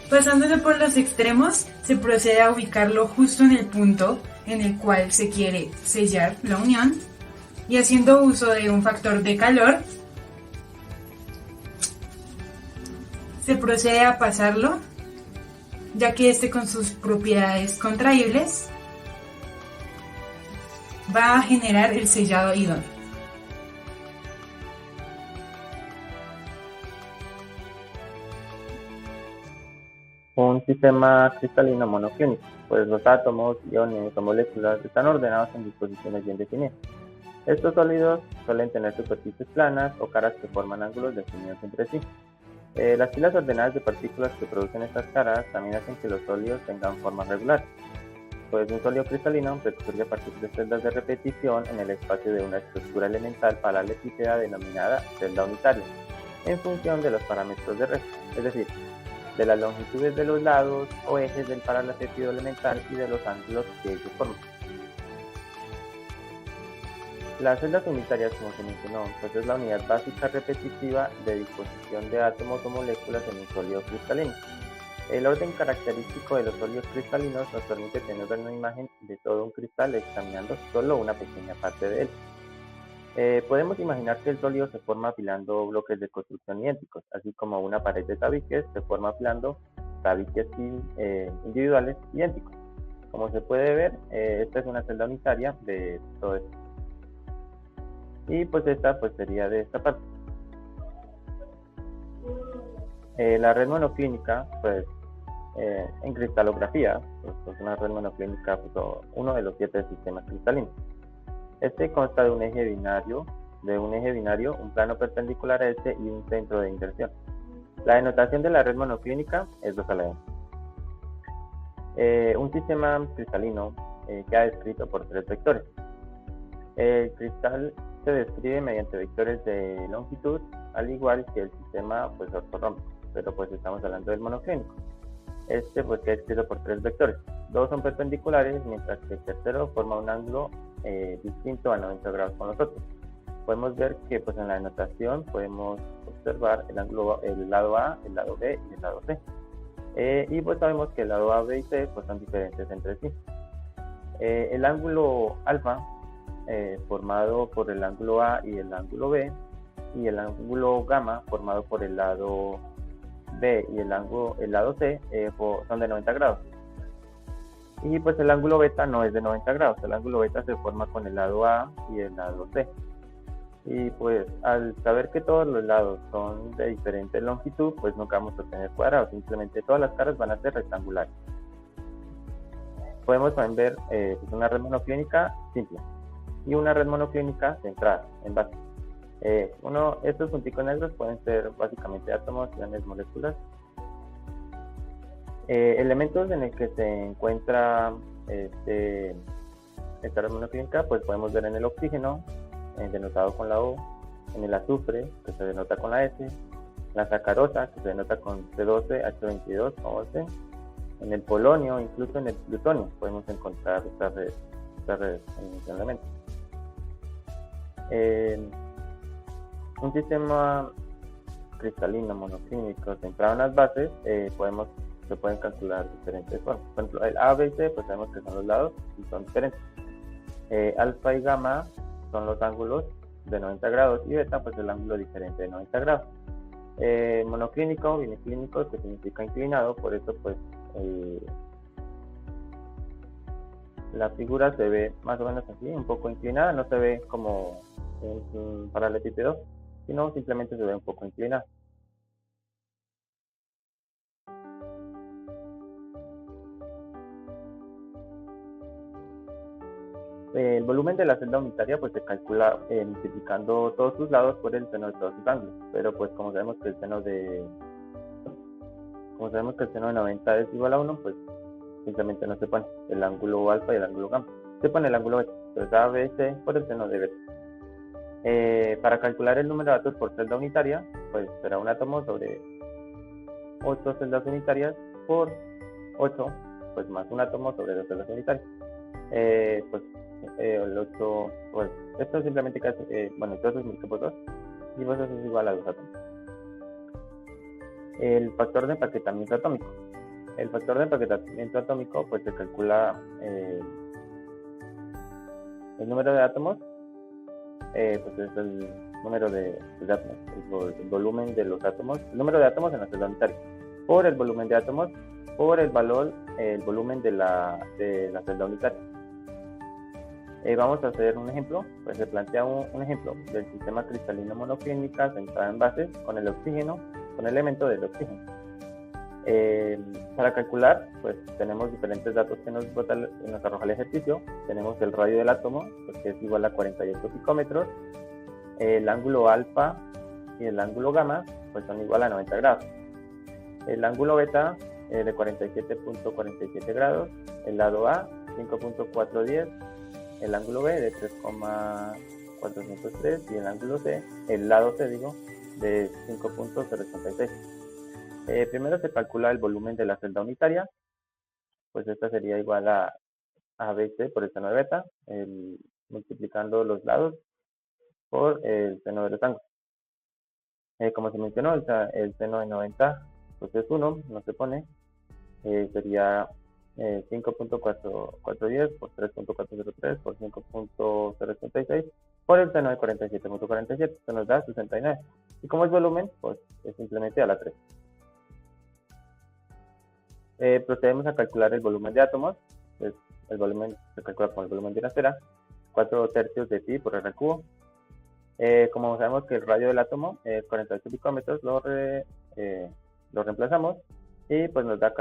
Pasándolo por los extremos, se procede a ubicarlo justo en el punto en el cual se quiere sellar la unión y haciendo uso de un factor de calor, se procede a pasarlo, ya que con sus propiedades contraíbles va a generar el sellado idóneo. Un sistema cristalino monoclínico, pues los átomos, iones o moléculas están ordenados en disposiciones bien definidas. Estos sólidos suelen tener superficies planas o caras que forman ángulos definidos entre sí. Las filas ordenadas de partículas que producen estas caras también hacen que los sólidos tengan formas regulares. Pues un sólido cristalino se construye a partir de celdas de repetición en el espacio de una estructura elemental paralelepípeda denominada celda unitaria, en función de los parámetros de resto, es decir, de las longitudes de los lados o ejes del paralelepípedo elemental y de los ángulos que ellos forman. Las celdas unitarias, como se mencionó, pues es la unidad básica repetitiva de disposición de átomos o moléculas en un sólido cristalino. El orden característico de los sólidos cristalinos nos permite tener una imagen de todo un cristal examinando solo una pequeña parte de él. Podemos imaginar que el sólido se forma apilando bloques de construcción idénticos, así como una pared de tabiques se forma apilando tabiques individuales idénticos. Como se puede ver, esta es una celda unitaria de todo esto. Y pues esta sería de esta parte. La red monoclínica, en cristalografía, pues una red monoclínica, uno de los 7 sistemas cristalinos. Este consta de un eje binario, un plano perpendicular a este y un centro de inversión. La denotación de la red monoclínica es 2 a la n. Un sistema cristalino queda descrito por 3 vectores. El cristal se describe mediante vectores de longitud, al igual que el sistema ortorrómbico, pero estamos hablando del monoclínico. Queda descrito por 3 vectores. 2 son perpendiculares, mientras que el tercero forma un ángulo distinto a 90 grados con los otros. Podemos ver que en la denotación podemos observar el lado A, el lado B y el lado C. Y pues sabemos que el lado A, B y C pues son diferentes entre sí. El ángulo alfa, formado por el ángulo A y el ángulo B, y el ángulo gamma, formado por el lado B y el lado C, son de 90 grados. Y pues el ángulo beta no es de 90 grados, el ángulo beta se forma con el lado A y el lado C. Y pues al saber que todos los lados son de diferente longitud, pues nunca vamos a tener cuadrados, simplemente todas las caras van a ser rectangulares. Podemos también ver pues una red monoclínica simple y una red monoclínica centrada en base. Estos punticos negros pueden ser básicamente átomos, iones, moléculas. Elementos en el que se encuentra esta red monoclínica, pues podemos ver en el oxígeno, denotado con la O, en el azufre, que se denota con la S, la sacarosa, que se denota con C12H22 o C, en el polonio, incluso en el plutonio, podemos encontrar estas redes en elementos. Un sistema cristalino monoclínico centrado en las bases, se pueden calcular diferentes formas. Por ejemplo, el A, B y C, pues sabemos que son los lados y son diferentes. Alfa y gamma son los ángulos de 90 grados y beta, pues el ángulo diferente de 90 grados. Monoclínico, biniclínico, que significa inclinado, por eso pues la figura se ve más o menos así, un poco inclinada, no se ve como un paralelepípedo, sino simplemente se ve un poco inclinada. El volumen de la celda unitaria pues se calcula multiplicando todos sus lados por el seno de todos sus ángulos, pero pues como sabemos que el seno de 90 es igual a 1, pues simplemente no se pone el ángulo alfa y el ángulo gamma, se pone el ángulo beta, entonces A, B, C por el seno de beta. Para calcular el número de datos por celda unitaria, pues será un átomo sobre 8 celdas unitarias por 8, pues más un átomo sobre 2 celdas unitarias. El 8, pues esto simplemente entonces multiplico por 2 y pues eso es igual a 2 átomos. El factor de empaquetamiento atómico. El factor de empaquetamiento atómico pues se calcula el número de átomos, pues es el número de átomos, el volumen de los átomos, el número de átomos en la celda unitaria, por el volumen de átomos, por el volumen de la celda unitaria. Vamos a hacer un ejemplo, pues se plantea un ejemplo del sistema cristalino monoclínica centrada en bases con el oxígeno, con el elemento del oxígeno. Para calcular, pues tenemos diferentes datos que nos arroja el ejercicio. Tenemos el radio del átomo, pues, que es igual a 48 picómetros. El ángulo alfa y el ángulo gamma, pues son igual a 90 grados. El ángulo beta de 47.47 grados. El lado A, 5.410. El ángulo B de 3,403 y el ángulo C, el lado C de 5.086. Primero se calcula el volumen de la celda unitaria, pues esta sería igual a ABC por el seno de beta, multiplicando los lados por el seno de los ángulos. Como se mencionó, el seno de 90 pues es 1, no se pone, sería 5.410 por 3.403 por 5.086 por el seno de 47.47, esto nos da 69. Y como es volumen, pues es simplemente a la 3. Procedemos a calcular el volumen de átomos, pues el volumen se calcula con el volumen de una esfera, 4/3 de pi por r cubo. Como sabemos que el radio del átomo es 48 picómetros, lo reemplazamos y pues nos da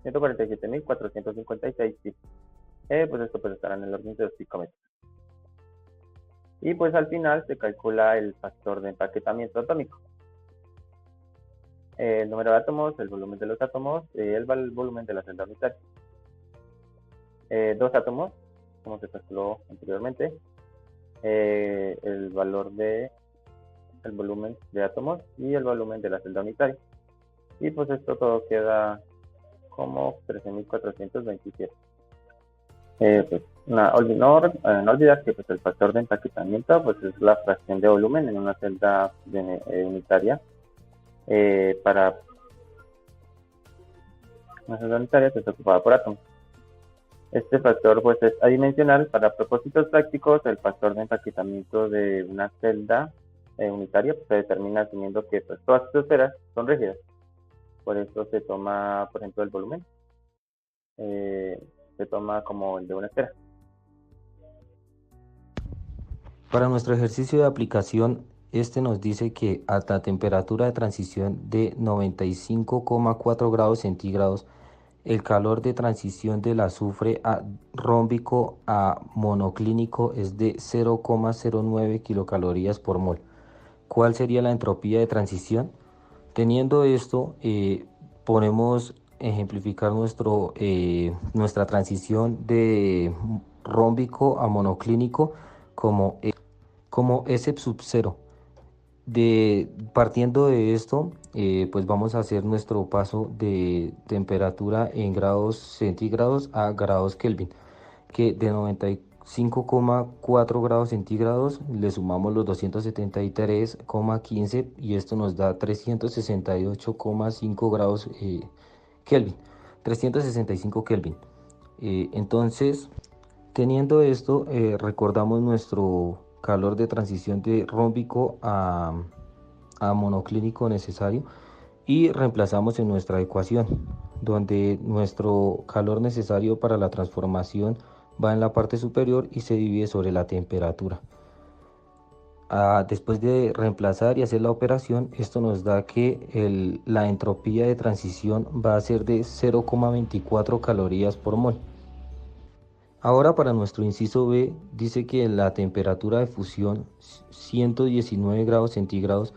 147.456 pi. Pues esto pues estará en el orden de 2 picómetros. Y pues al final se calcula el factor de empaquetamiento atómico. El número de átomos, el volumen de los átomos, el volumen de la celda unitaria. 2 átomos, como se calculó anteriormente, el valor del volumen de átomos y el volumen de la celda unitaria. Y pues esto todo queda como 13.427. No olvidar que pues, el factor de empaquetamiento pues, es la fracción de volumen en una celda unitaria. Para una celda unitaria que es ocupada por átomos. Este factor pues, es adimensional. Para propósitos prácticos, el factor de empaquetamiento de una celda unitaria pues, se determina asumiendo que pues, todas sus esferas son rígidas. Por eso se toma, por ejemplo, el volumen. Se toma como el de una esfera. Para nuestro ejercicio de aplicación, este nos dice que a la temperatura de transición de 95,4 grados centígrados, el calor de transición del azufre rómbico a monoclínico es de 0,09 kilocalorías por mol. ¿Cuál sería la entropía de transición? Teniendo esto, podemos ejemplificar nuestra transición de rómbico a monoclínico como S sub 0. Partiendo de esto, pues vamos a hacer nuestro paso de temperatura en grados centígrados a grados Kelvin, que de 95,4 grados centígrados le sumamos los 273,15 y esto nos da 368,5 grados Kelvin, 365 Kelvin. Entonces, teniendo esto, recordamos nuestro calor de transición de rómbico a monoclínico necesario y reemplazamos en nuestra ecuación, donde nuestro calor necesario para la transformación va en la parte superior y se divide sobre la temperatura. Después de reemplazar y hacer la operación, esto nos da que la entropía de transición va a ser de 0,24 calorías por mol. Ahora para nuestro inciso B dice que la temperatura de fusión 119 grados centígrados,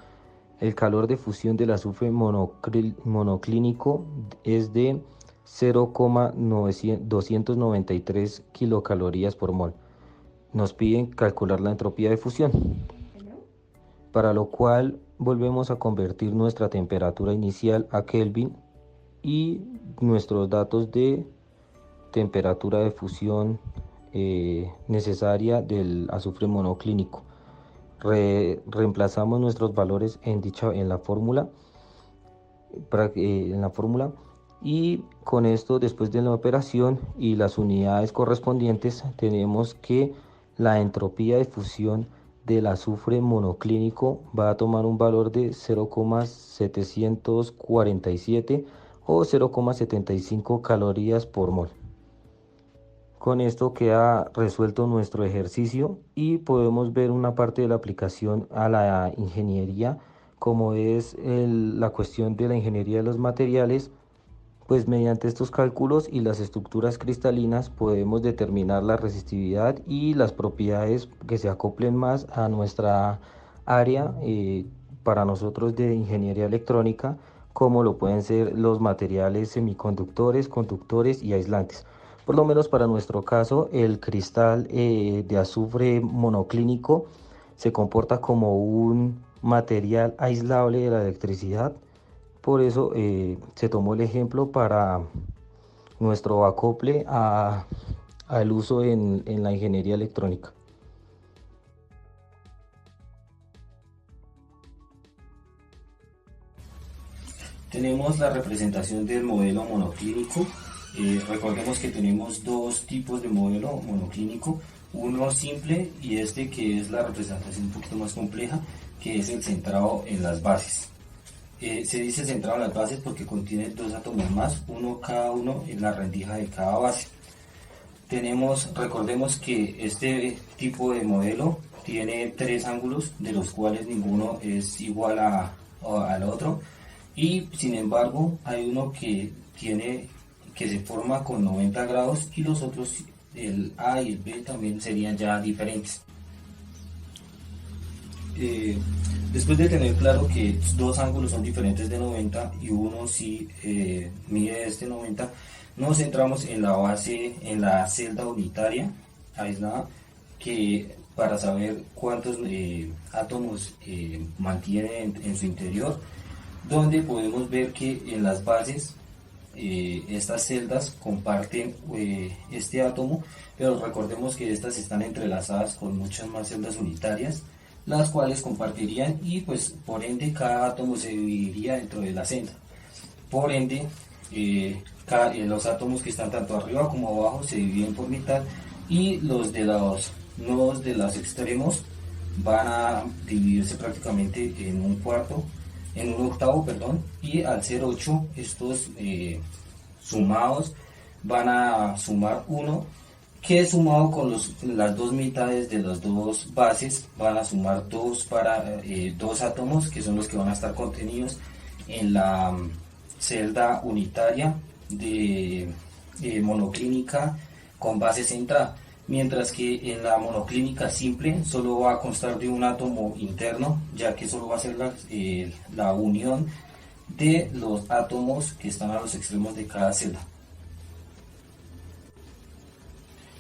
el calor de fusión del azufre monoclínico es de 0,293 kilocalorías por mol. Nos piden calcular la entropía de fusión, para lo cual volvemos a convertir nuestra temperatura inicial a Kelvin y nuestros datos de temperatura de fusión necesaria del azufre monoclínico. Reemplazamos nuestros valores en la fórmula y con esto, después de la operación y las unidades correspondientes, tenemos que la entropía de fusión del azufre monoclínico va a tomar un valor de 0,747 o 0,75 calorías por mol. Con esto queda resuelto nuestro ejercicio y podemos ver una parte de la aplicación a la ingeniería, como es la cuestión de la ingeniería de los materiales. Pues mediante estos cálculos y las estructuras cristalinas podemos determinar la resistividad y las propiedades que se acoplen más a nuestra área para nosotros de ingeniería electrónica, como lo pueden ser los materiales semiconductores, conductores y aislantes. Por lo menos para nuestro caso, el cristal de azufre monoclínico se comporta como un material aislable de la electricidad. Por eso se tomó el ejemplo para nuestro acople al uso en la ingeniería electrónica. Tenemos la representación del modelo monoclínico. Recordemos que tenemos dos tipos de modelo monoclínico, uno simple y este que es la representación un poquito más compleja, que es el centrado en las bases. Se dice centrado en las bases porque contiene dos átomos más, cada uno en la rendija de cada base. Recordemos que este tipo de modelo tiene tres ángulos, de los cuales ninguno es igual al otro, y sin embargo hay uno que se forma con 90 grados y los otros, el A y el B, también serían ya diferentes. Después de tener claro que dos ángulos son diferentes de 90 y uno sí mide 90, nos centramos en la base, en la celda unitaria aislada, que para saber cuántos átomos mantiene en su interior, donde podemos ver que en las bases estas celdas comparten este átomo, pero recordemos que estas están entrelazadas con muchas más celdas unitarias, las cuales compartirían y pues por ende cada átomo se dividiría dentro de la celda. Por ende, los átomos que están tanto arriba como abajo se dividen por mitad y los de los nodos de los extremos van a dividirse prácticamente en un octavo, y al ser 8 estos sumados van a sumar 1, que sumado con las dos mitades de las dos bases van a sumar 2 para dos átomos, que son los que van a estar contenidos en la celda unitaria de monoclínica con base centrada, mientras que en la monoclínica simple solo va a constar de un átomo interno, ya que solo va a ser la unión de los átomos que están a los extremos de cada celda.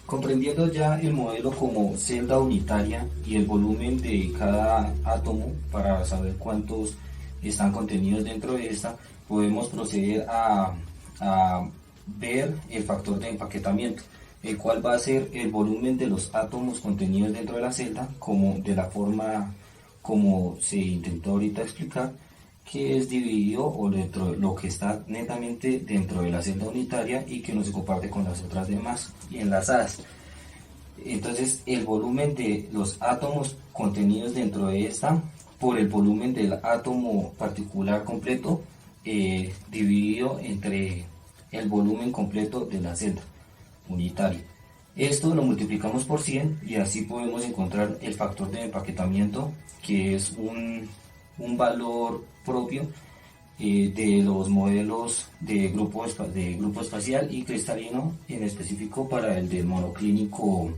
Comprendiendo ya el modelo como celda unitaria y el volumen de cada átomo para saber cuántos están contenidos dentro de esta, podemos proceder a ver el factor de empaquetamiento, el cual va a ser el volumen de los átomos contenidos dentro de la celda, como de la forma como se intentó ahorita explicar, que es dividido o dentro de lo que está netamente dentro de la celda unitaria y que no se comparte con las otras demás y enlazadas. Entonces el volumen de los átomos contenidos dentro de esta por el volumen del átomo particular completo dividido entre el volumen completo de la celda unitaria. Esto lo multiplicamos por 100 y así podemos encontrar el factor de empaquetamiento, que es un valor propio de los modelos de grupo espacial y cristalino, en específico para el del monoclínico